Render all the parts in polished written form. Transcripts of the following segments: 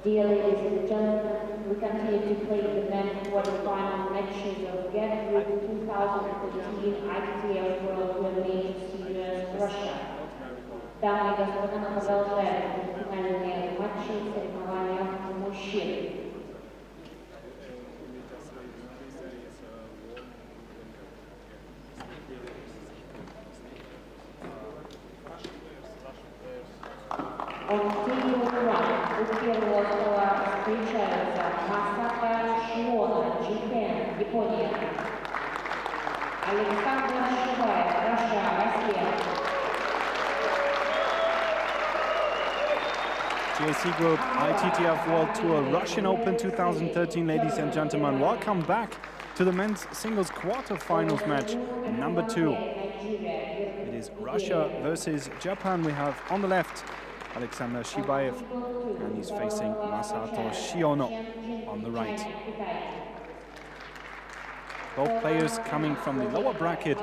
Dear ladies and gentlemen, we continue to play the men's quarterfinal matches of GET Group 2013 ITTF World Tour Major Series Russia. Дамы и господа, мы продолжаем финальные матчи соревнования мужчин. У первого стола встречаются Masato, SHIONO, JPN, Япония. Александр SHIBAEV, Россия. GAC Group ITTF World Tour Russian Open 2013, ladies and gentlemen. Welcome back to the men's singles quarterfinals match number 2. It is Russia versus Japan. We have on the left Alexander SHIBAEV, and he's facing Masato SHIONO on the right. Both players coming from the lower bracket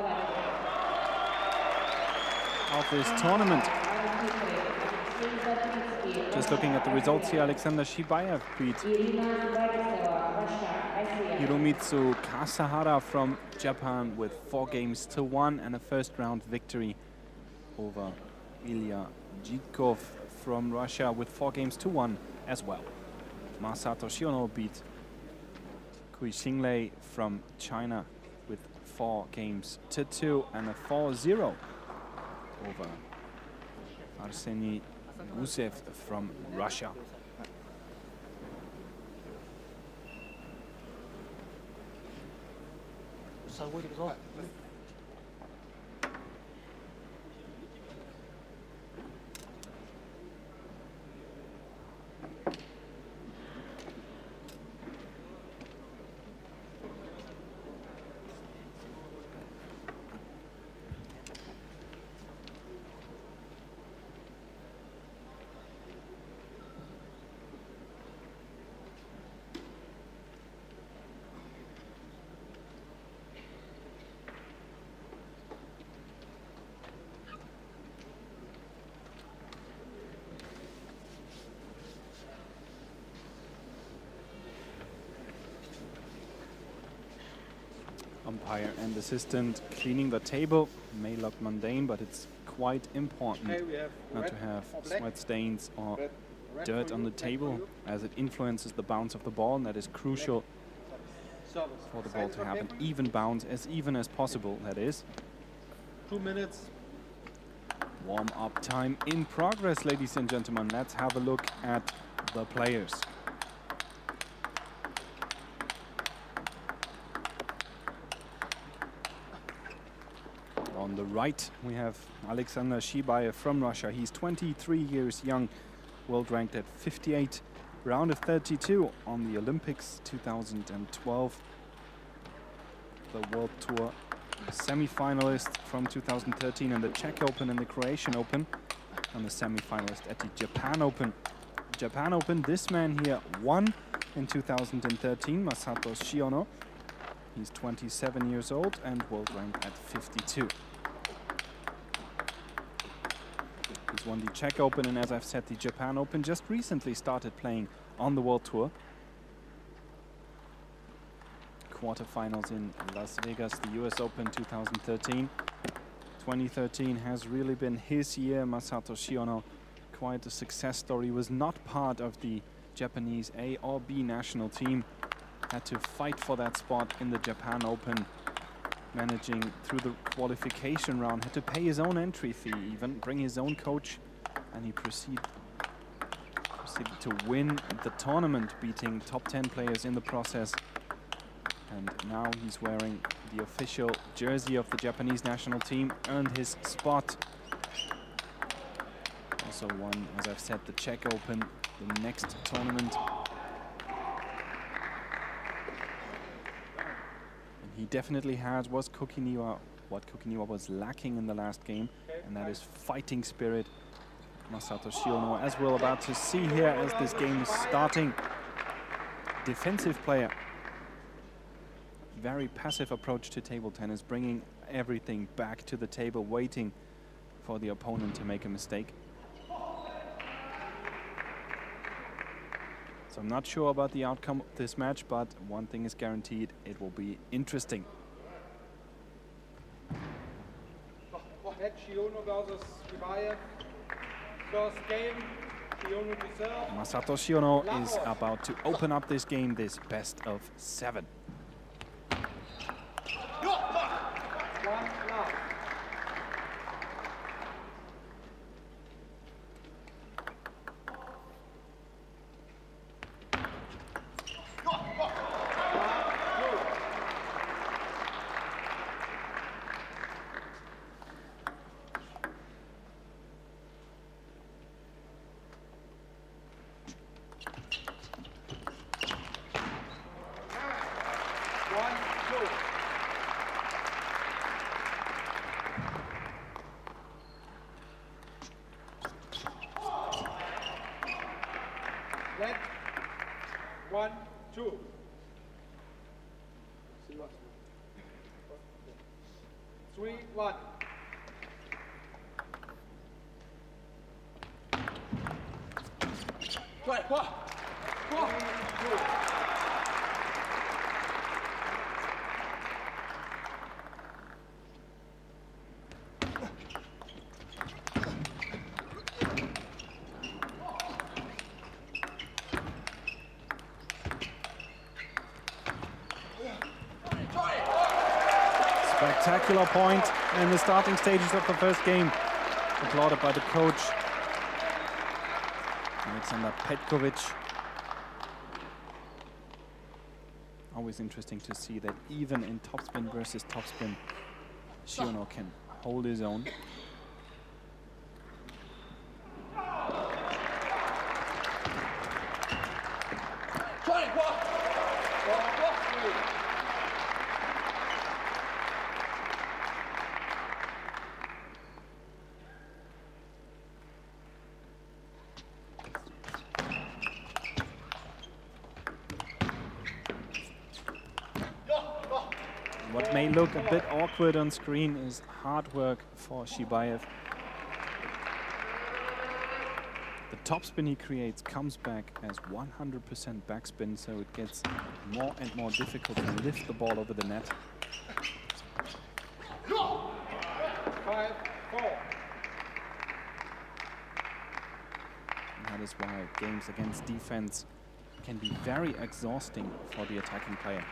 of this tournament. Just looking at the results here, Alexander SHIBAEV beat Hiromitsu Kasahara from Japan with 4-1 and a first-round victory over Ilya Jitkov from Russia with 4-1 as well. Masato SHIONO beat Kui Xinglei from China with 4-2 and a 4-0 over Arseny Gusev from Russia. Umpire and assistant cleaning the table. May look mundane, but it's quite important not to have sweat stains or dirt on the table, as it influences the bounce of the ball, and that is crucial for the ball to have an even bounce, as even as possible, that is. 2 minutes. Warm-up time in progress, ladies and gentlemen. Let's have a look at the players. On the right, we have Alexander SHIBAEV from Russia. He's 23 years young, world ranked at 58, round of 32 on the Olympics 2012. The World Tour semi-finalist from 2013 in the Czech Open and the Croatian Open, and the semi-finalist at the Japan Open. Japan Open, this man here won in 2013, Masato SHIONO. He's 27 years old and world ranked at 52. He's won the Czech Open and, as I've said, the Japan Open. Just recently started playing on the World Tour. Quarterfinals in Las Vegas, the US Open 2013. 2013 has really been his year. Masato SHIONO, quite a success story, was not part of the Japanese A or B national team. Had to fight for that spot in the Japan Open, managing through the qualification round, had to pay his own entry fee even, bring his own coach, and he proceeded to win the tournament, beating top 10 players in the process. And now he's wearing the official jersey of the Japanese national team, earned his spot. Also won, as I've said, the Czech Open, the next tournament. He definitely has what Kokiniwa was lacking in the last game, and that is fighting spirit. Masato SHIONO, as we're about to see here as this game is starting. Defensive player. Very passive approach to table tennis, bringing everything back to the table, waiting for the opponent to make a mistake. So I'm not sure about the outcome of this match, but one thing is guaranteed, it will be interesting. Match SHIONO versus SHIBAEV. First game, SHIONO to serve. Masato SHIONO is about to open up this game, this best of 7. One love. Let 1, 2. 3, 1. Spectacular point in the starting stages of the first game. Applauded by the coach, Alexander Petkovic. Always interesting to see that even in topspin versus topspin, SHIONO can hold his own. What may look a bit awkward on screen is hard work for SHIBAEV. The topspin he creates comes back as 100% backspin, so it gets more and more difficult to lift the ball over the net. 5, 4. And that is why games against defense can be very exhausting for the attacking player.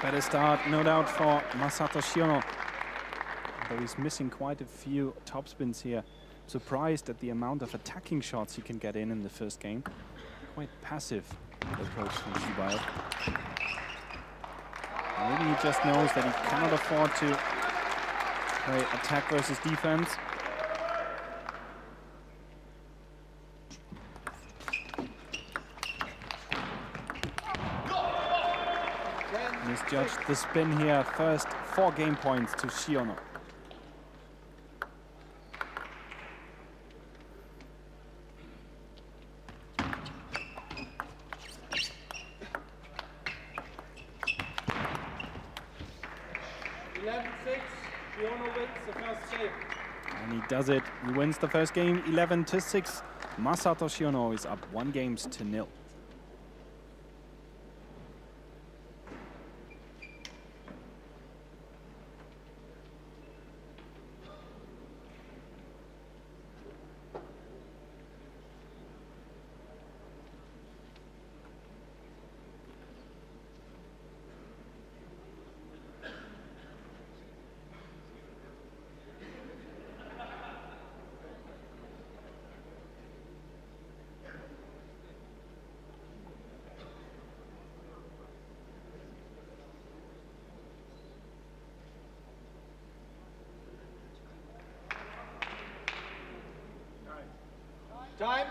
Better start, no doubt, for Masato SHIONO. Though he's missing quite a few topspins here. Surprised at the amount of attacking shots he can get in the first game. Quite passive approach from SHIBAEV. Maybe he just knows that he cannot afford to play attack versus defense. Misjudged the spin here. First 4 game points to SHIONO. SHIONO wins the first game. And he does it. He wins the first game 11-6. Masato Shiono is up 1-0. Time.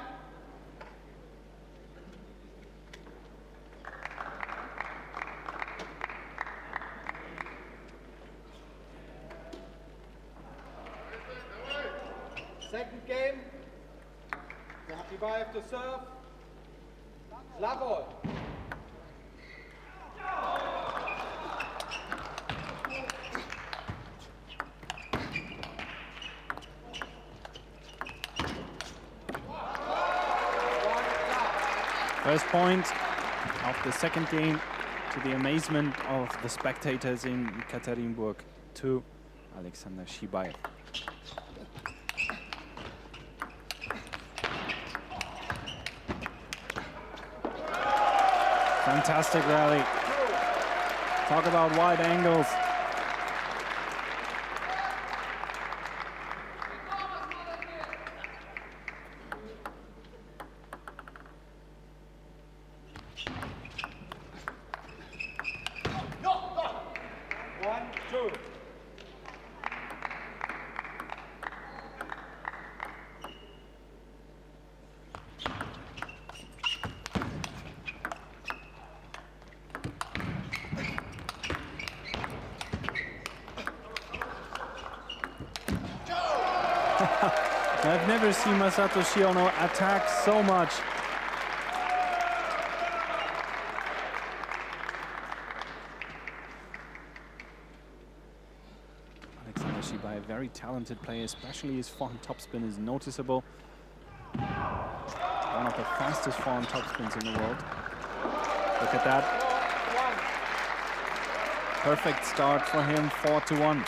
Second game. SHIBAEV to serve. Love all. First point of the second game, to the amazement of the spectators in Ekaterinburg, to Alexander SHIBAEV. Fantastic rally. Talk about wide angles. I've never seen Masato Shiono attack so much. Alexander SHIBAEV, a very talented player, especially his forehand topspin is noticeable. One of the fastest forehand topspins in the world. Look at that. Perfect start for him, 4-1.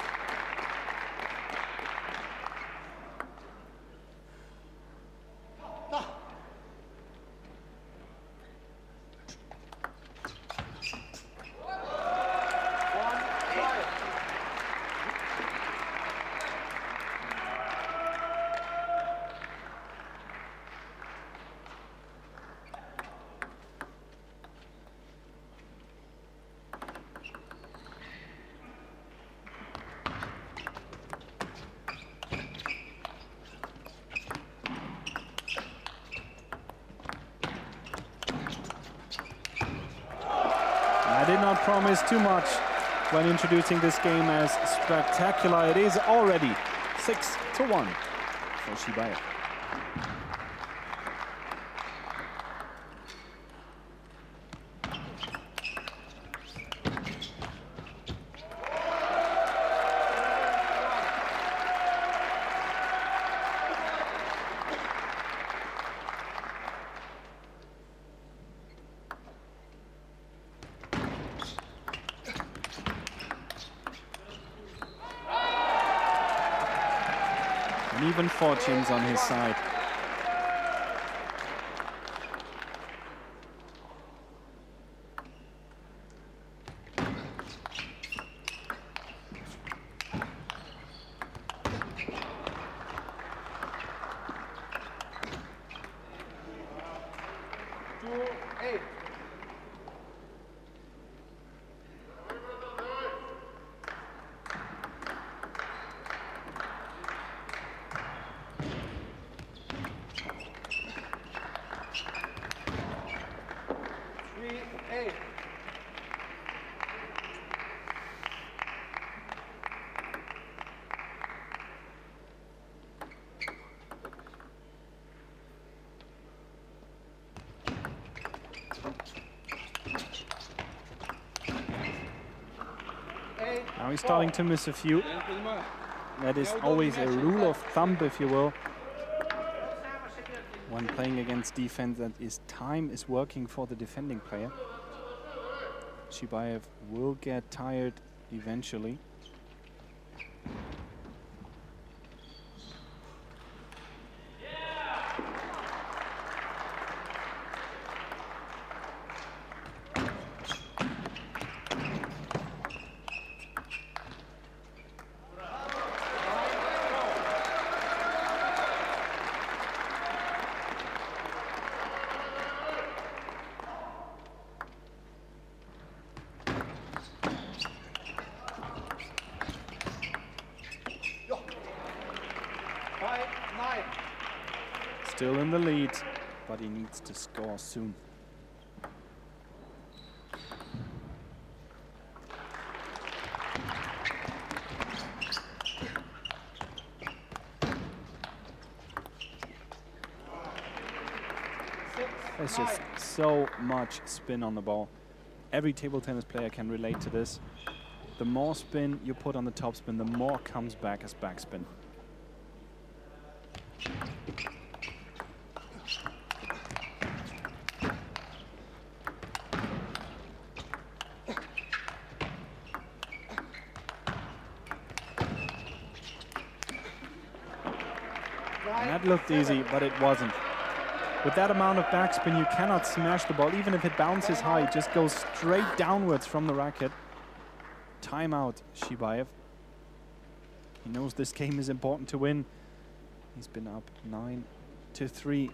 I did not promise too much when introducing this game as spectacular. It is already 6-1 for SHIBAEV. And even fortunes on his side. Now he's starting to miss a few. That is always a rule of thumb, if you will, when playing against defense, that is time is working for the defending player. SHIBAEV will get tired eventually. Still in the lead, but he needs to score soon. There's just so much spin on the ball. Every table tennis player can relate to this. The more spin you put on the top spin, the more comes back as backspin. And that looked easy, but it wasn't. With that amount of backspin, you cannot smash the ball. Even if it bounces high, it just goes straight downwards from the racket. Timeout, SHIBAEV. He knows this game is important to win. He's been up 9-3.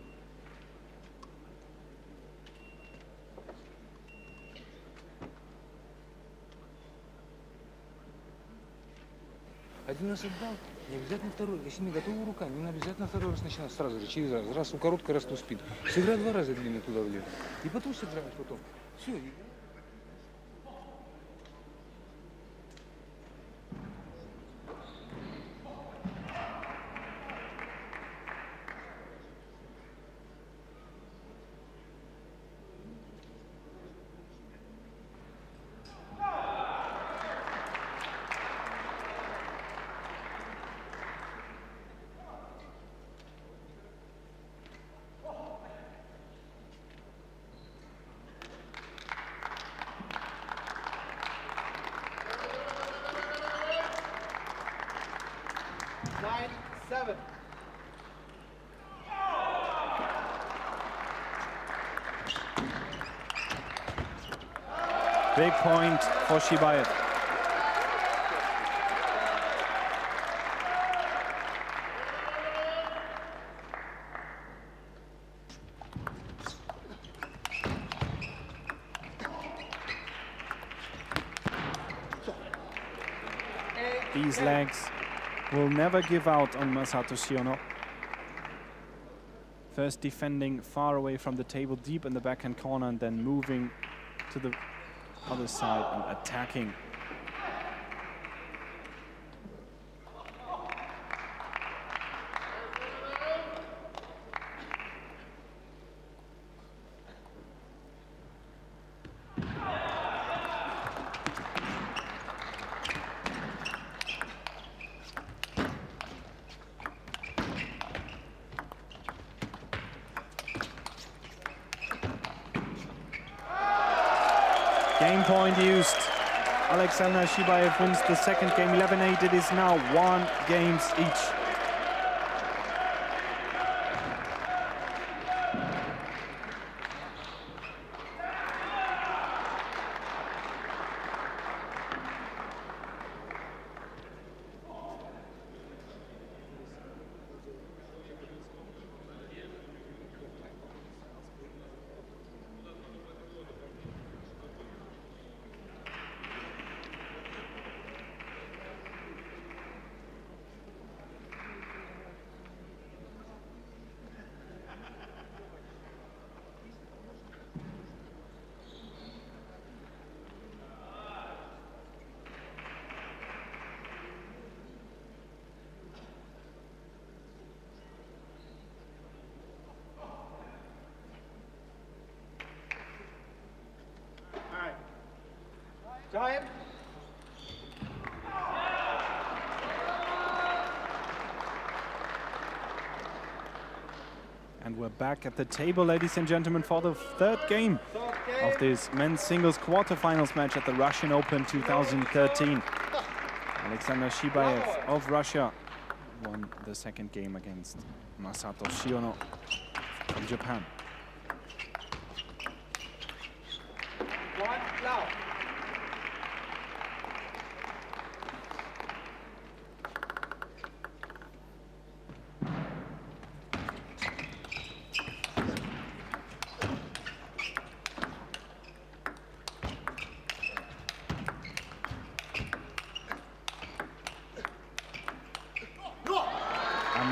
Один раз отдал, не обязательно второй. Если не готова рука, не обязательно второй раз начинать сразу же, через раз. Раз у короткой, раз у спид. Сыграй 2 раза длинный туда влево. И потом сыграешь потом. Все. Big point for SHIBAEV. These legs will never give out on Masato SHIONO. First defending far away from the table, deep in the backhand corner, and then moving to the other side and attacking. Game point used. Alexander SHIBAEV wins the second game 11-8. It is now 1 game each. We're back at the table, ladies and gentlemen, for the third game of this men's singles quarterfinals match at the Russian Open 2013. Alexander SHIBAEV of Russia won the second game against Masato SHIONO from Japan.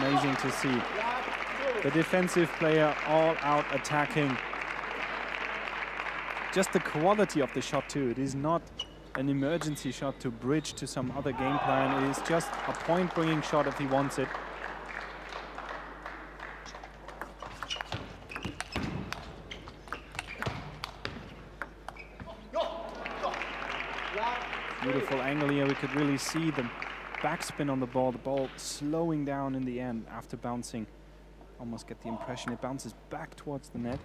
Amazing to see the defensive player all out attacking. Just the quality of the shot too. It is not an emergency shot to bridge to some other game plan. It is just a point-bringing shot if he wants it. Beautiful angle here. We could really see the backspin on the ball slowing down in the end after bouncing. Almost get the impression it bounces back towards the net.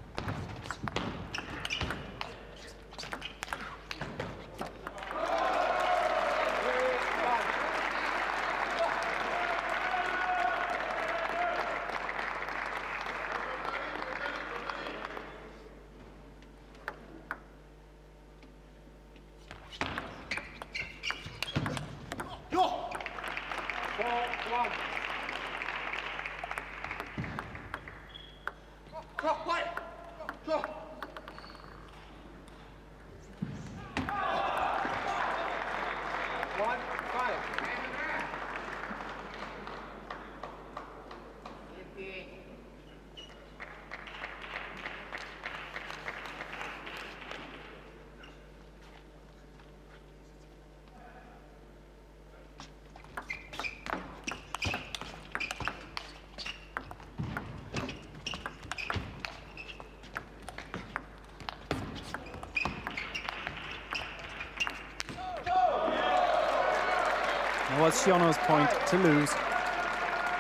It was SHIONO's point to lose.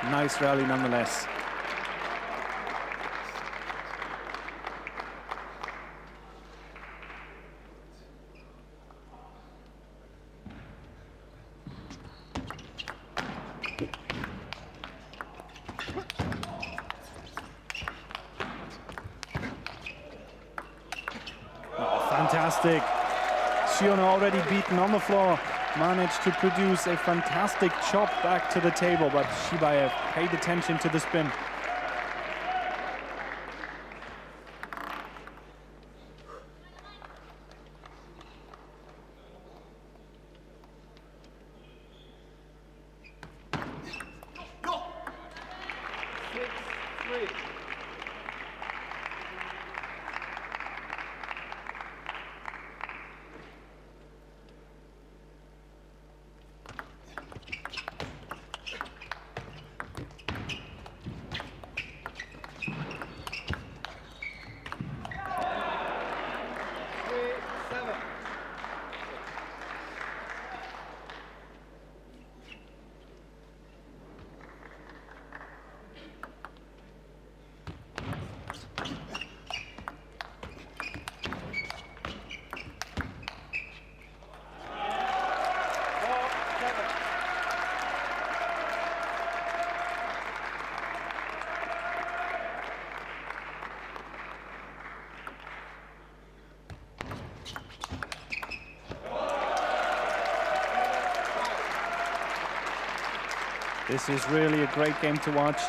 Nice rally nonetheless. Oh, fantastic. SHIONO already beaten on the floor. Managed to produce a fantastic chop back to the table, but SHIBAEV paid attention to the spin. This is really a great game to watch.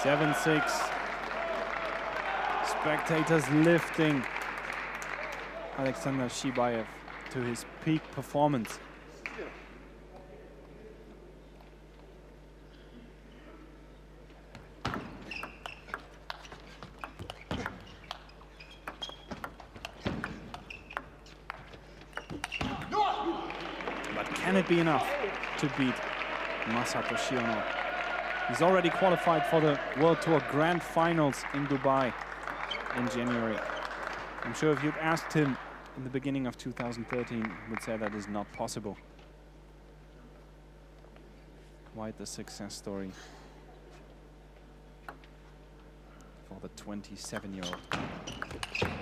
Seven-six. Spectators lifting Alexander SHIBAEV to his peak performance. Can it be enough to beat Masato SHIONO? He's already qualified for the World Tour Grand Finals in Dubai in January. I'm sure if you'd asked him in the beginning of 2013, he would say that is not possible. Quite the success story for the 27-year-old. 6-9.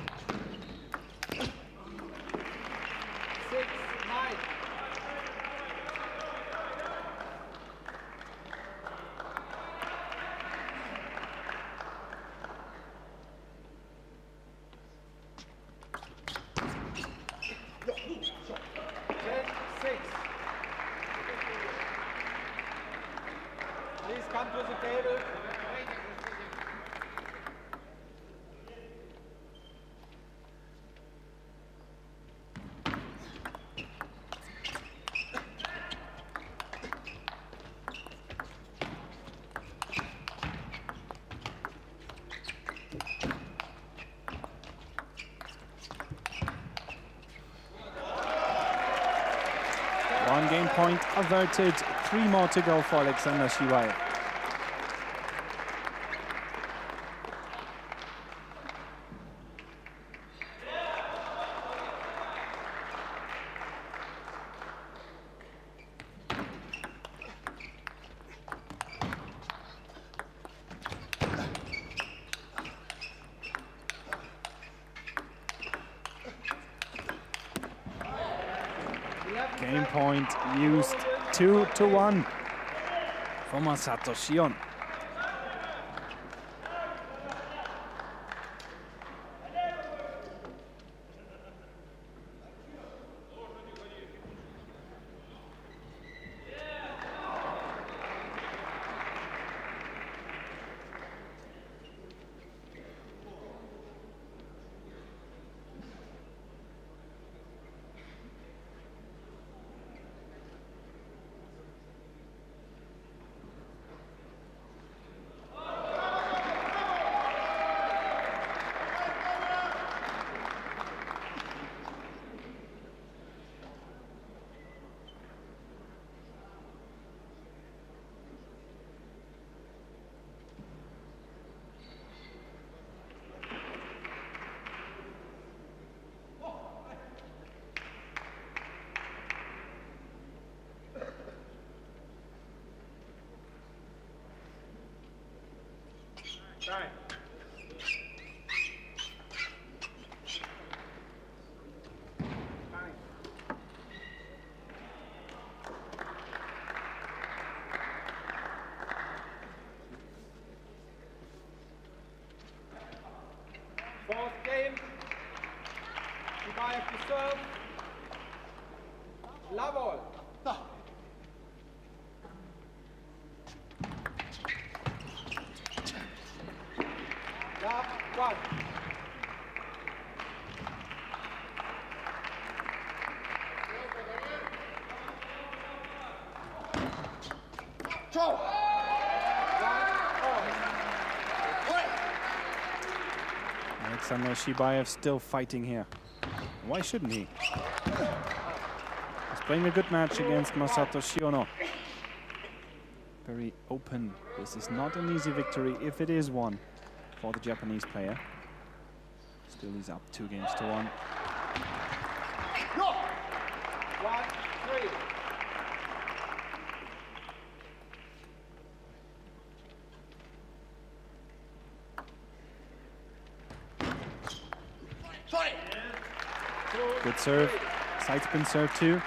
Please come to the table. One game point averted. 3 more to go for Alexander SHIBAEV. Game point used, 2-1 for Masato SHIONO. Time. Fourth game. SHIBAEV to serve. Love all. Love one. Alexander SHIBAEV still fighting here. Why shouldn't he? He's playing a good match against Masato SHIONO. Very open. This is not an easy victory, if it is one, for the Japanese player. Still he's up 2-1. 1-3. Good serve. Side spin serve too.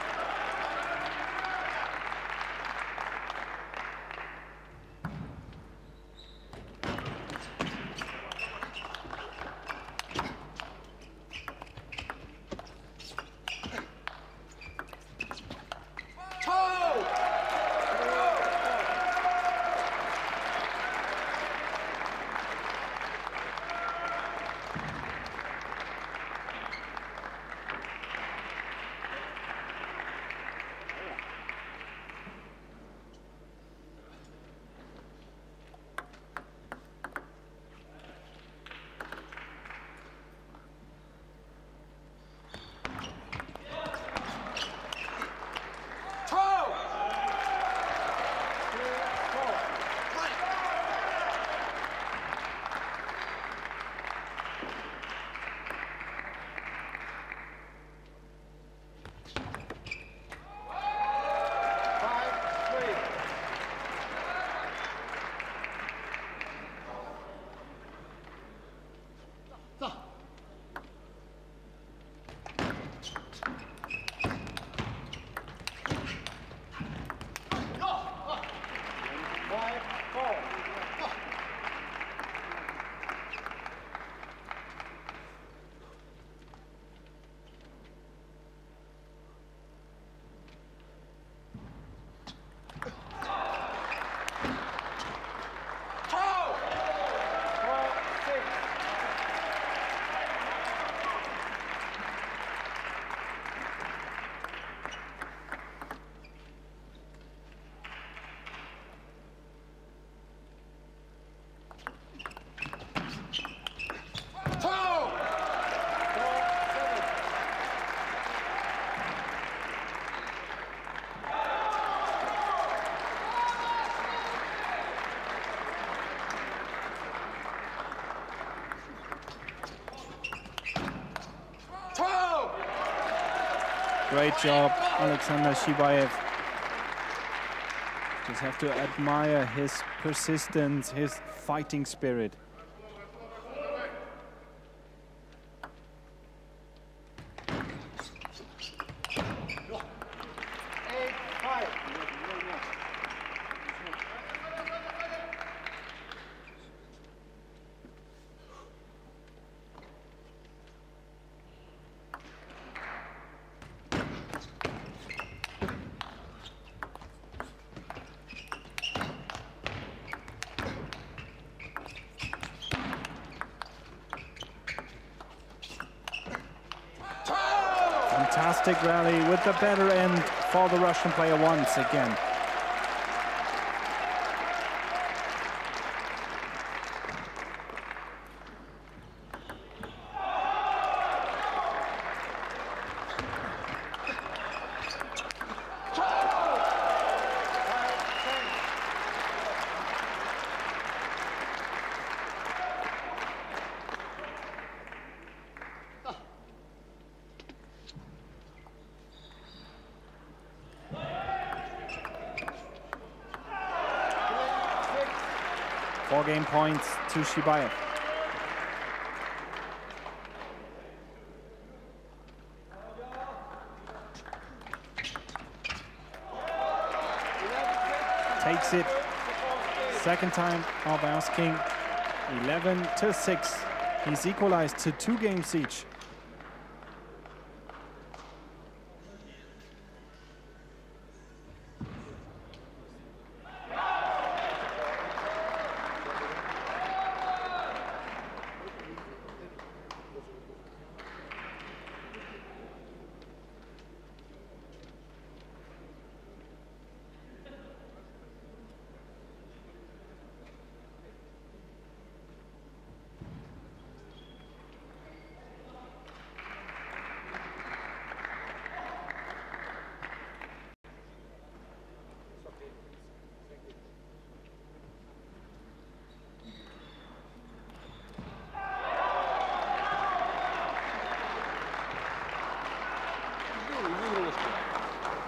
Great job, Alexander SHIBAEV. Just have to admire his persistence, his fighting spirit. Fantastic rally with the better end for the Russian player once again. Four game points to SHIBAEV. Takes it. Second time of asking. 11-6. He's equalized to 2 games each.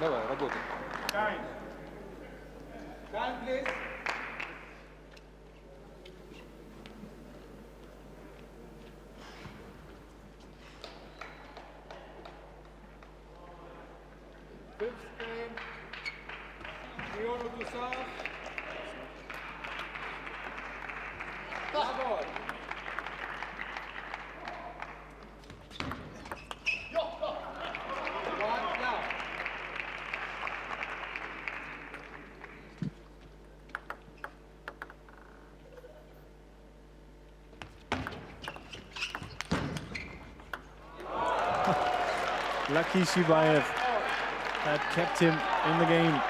Давай, работай. Time. Time, please. Fifth game. SHIONO to serve. Bravo. One now. Lucky SHIBAEV that kept him in the game.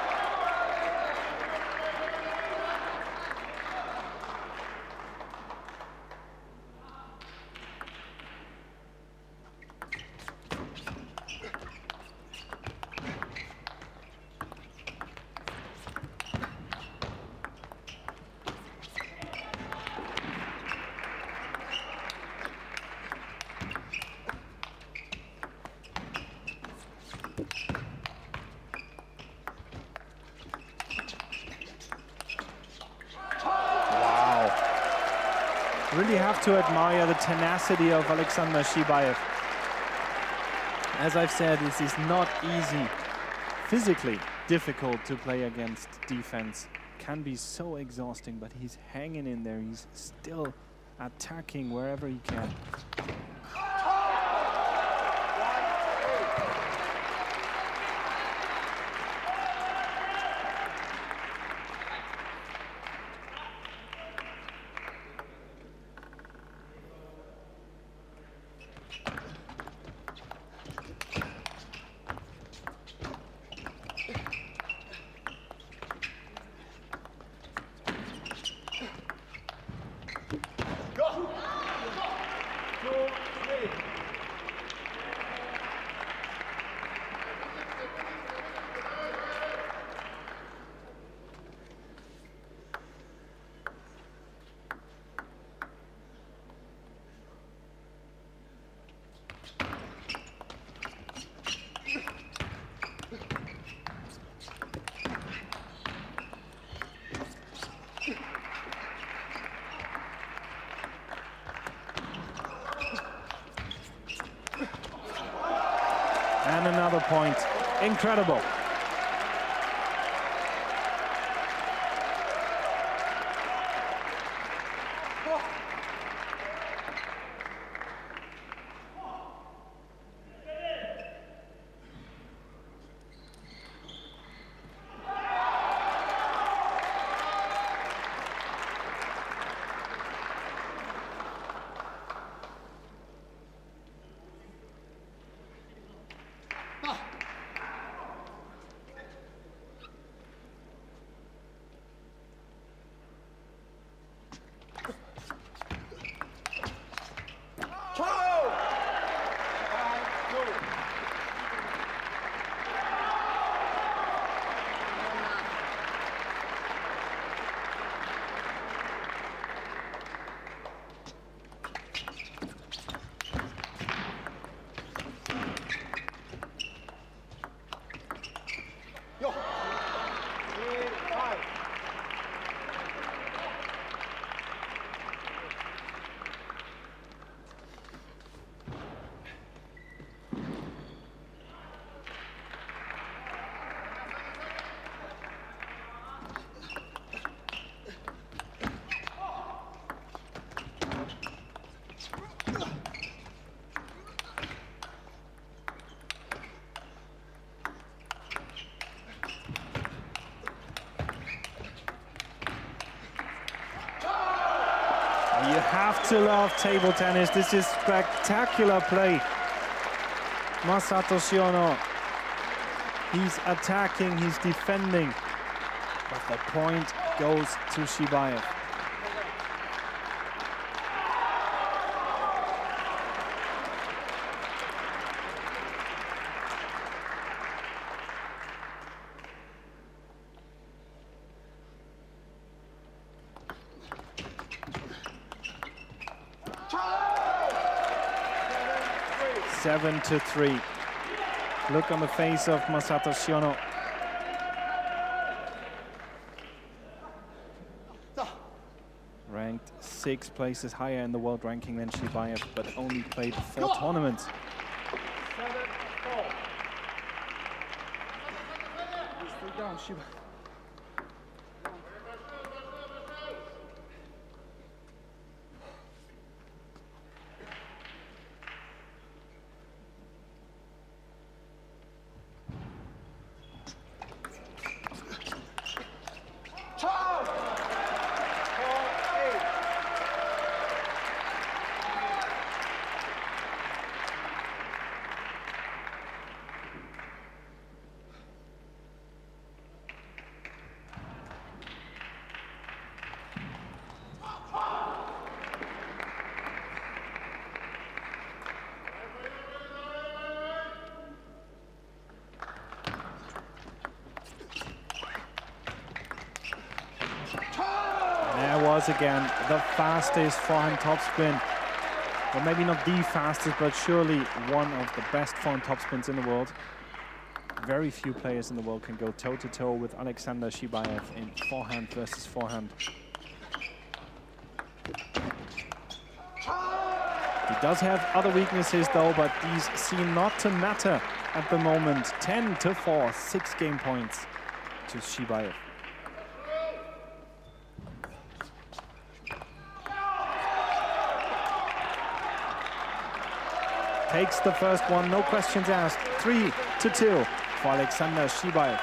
Really have to admire the tenacity of Alexander SHIBAEV. As I've said, this is not easy. Physically difficult to play against defense. Can be so exhausting, but he's hanging in there. He's still attacking wherever he can. point. Incredible. You have to love table tennis. This is spectacular play. Masato SHIONO. He's attacking, he's defending. But the point goes to SHIBAEV. Seven to 3. Look on the face of Masato SHIONO. Ranked 6 places higher in the world ranking than SHIBAEV, but only played 4 tournaments. 7-4. Stay down, Shiba. There was again the fastest forehand topspin. Well, maybe not the fastest, but surely one of the best forehand topspins in the world. Very few players in the world can go toe-to-toe with Alexander SHIBAEV in forehand versus forehand. He does have other weaknesses though, but these seem not to matter at the moment. 10-4, 6 game points to SHIBAEV. Takes the first one, no questions asked. 3-2 for Alexander SHIBAEV.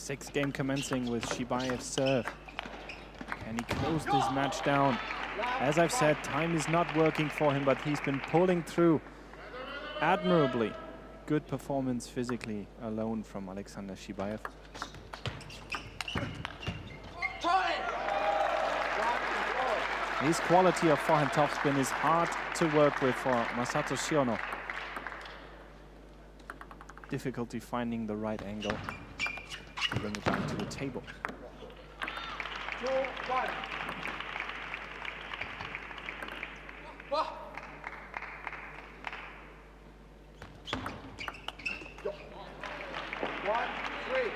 Sixth game commencing with SHIBAEV's serve. Can he close this match down? As I've said, time is not working for him, but he's been pulling through admirably. Good performance physically alone from Alexander SHIBAEV. His quality of forehand topspin is hard to work with for Masato SHIONO. Difficulty finding the right angle to bring it back to the table. 2-1. 1-3.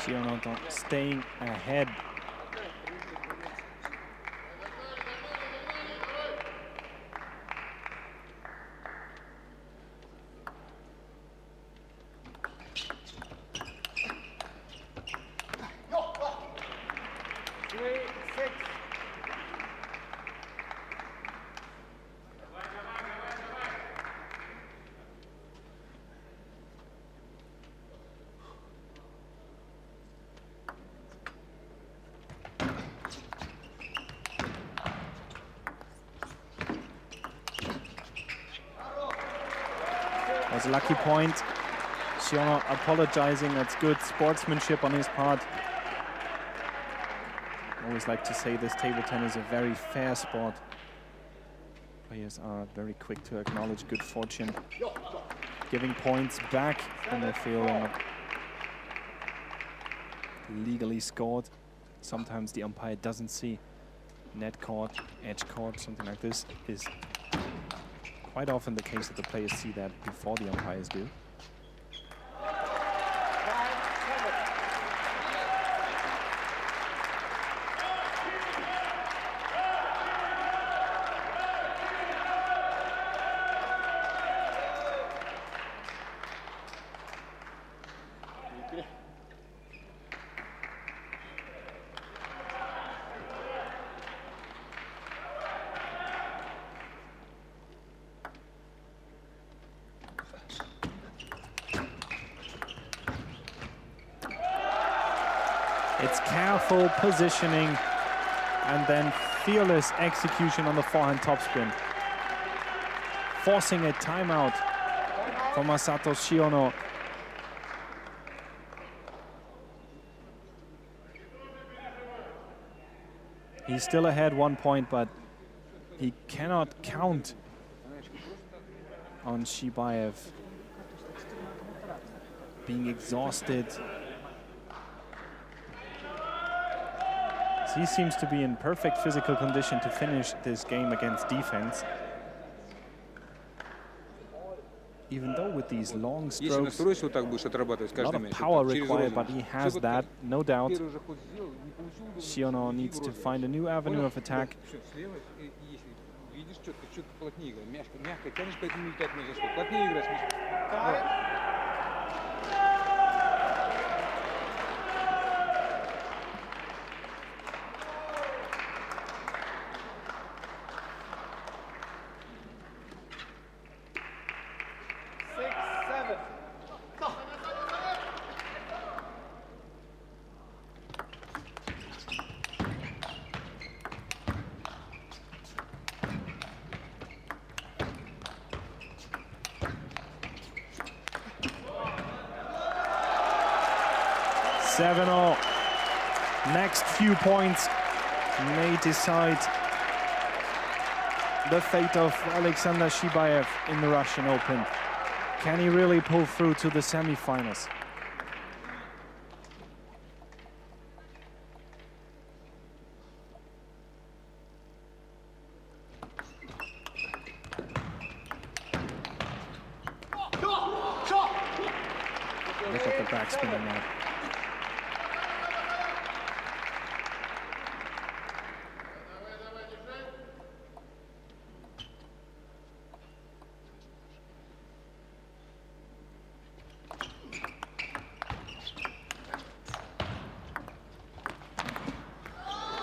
SHIONO staying ahead. Was a lucky point. SHIONO apologizing. That's good sportsmanship on his part. I always like to say this table tennis is a very fair sport. Players are very quick to acknowledge good fortune, giving points back when they feel they're not legally scored. Sometimes the umpire doesn't see net court, edge court, something like this is quite often the case that the players see that before the umpires do. It's careful positioning and then fearless execution on the forehand topspin. Forcing a timeout for Masato SHIONO. He's still ahead 1 point, but he cannot count on SHIBAEV being exhausted. He seems to be in perfect physical condition to finish this game against defense. Even though with these long strokes, a lot of power required, but he has that, no doubt. SHIONO needs to find a new avenue of attack. 7-0. Next few points may decide the fate of Alexander SHIBAEV in the Russian Open. Can he really pull through to the semi-finals? Look at the backspin on that.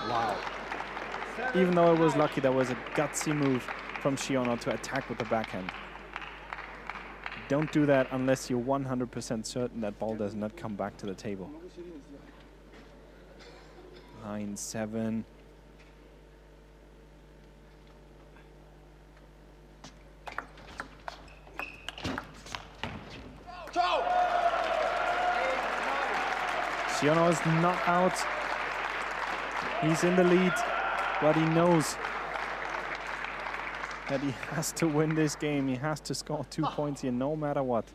Wow. Even though it was lucky, that was a gutsy move from SHIONO to attack with the backhand. Don't do that unless you're 100% certain that ball does not come back to the table. 9-7. SHIONO is not out. He's in the lead, but he knows that he has to win this game. He has to score 2 points here no matter what,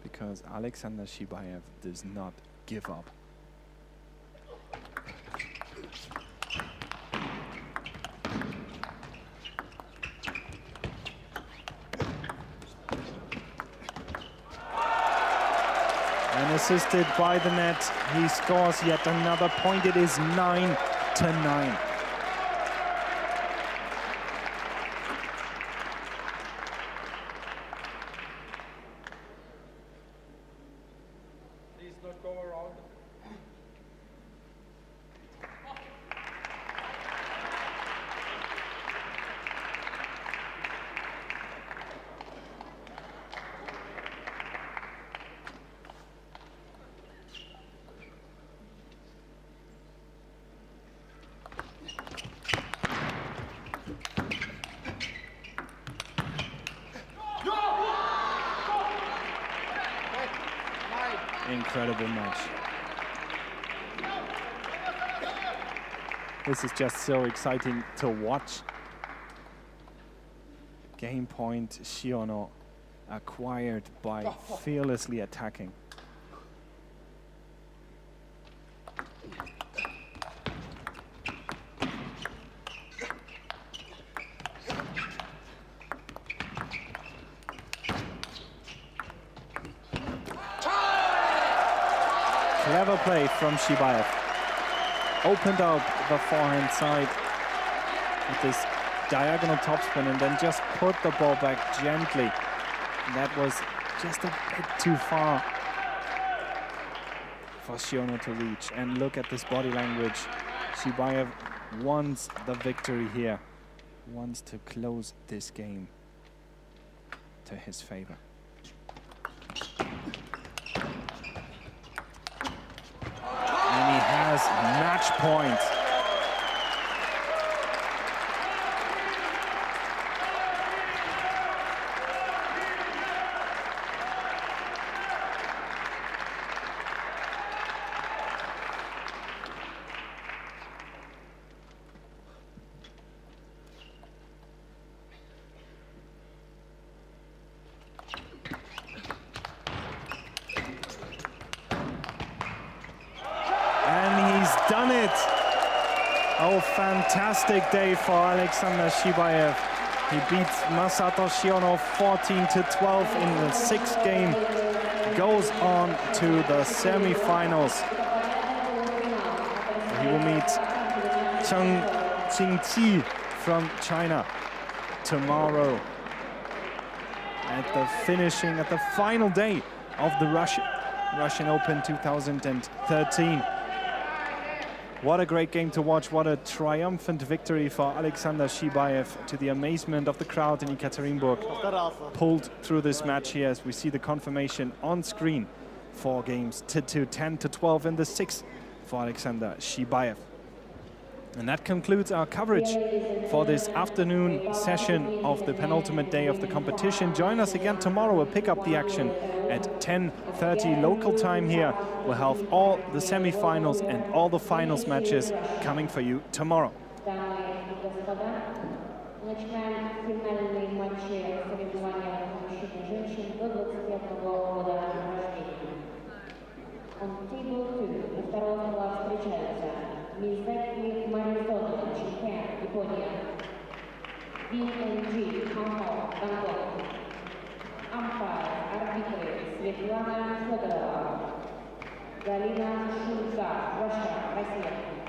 because Alexander SHIBAEV does not give up. And assisted by the net, he scores yet another point. It is 9-9. Incredible match. This is just so exciting to watch. Game point SHIONO acquired by fearlessly attacking. Clever play from SHIBAEV. Opened up the forehand side with this diagonal topspin and then just put the ball back gently. And that was just a bit too far for SHIONO to reach. And look at this body language. SHIBAEV wants the victory here, wants to close this game to his favor. And he has match point. Done it! Oh, fantastic day for Alexander SHIBAEV. He beats Masato SHIONO 14-12 in the 6th game. Goes on to the semi-finals. He will meet Cheng Qingqi from China tomorrow at the final day of the Russian Open 2013. What a great game to watch. What a triumphant victory for Alexander SHIBAEV, to the amazement of the crowd in Ekaterinburg. Pulled through this match here as we see the confirmation on screen. 4 games to 10-12 in the 6th for Alexander SHIBAEV. And that concludes our coverage for this afternoon session of the penultimate day of the competition. Join us again tomorrow. We'll pick up the action at 10:30 local time here. We'll have all the semi-finals and all the finals matches coming for you tomorrow. On table 2 у второго стола встречаются Masato, Japan, Япония, BNG, Hong Kong, Umpire, арбитры Светлана Федорова, Галина Шульца, Россия.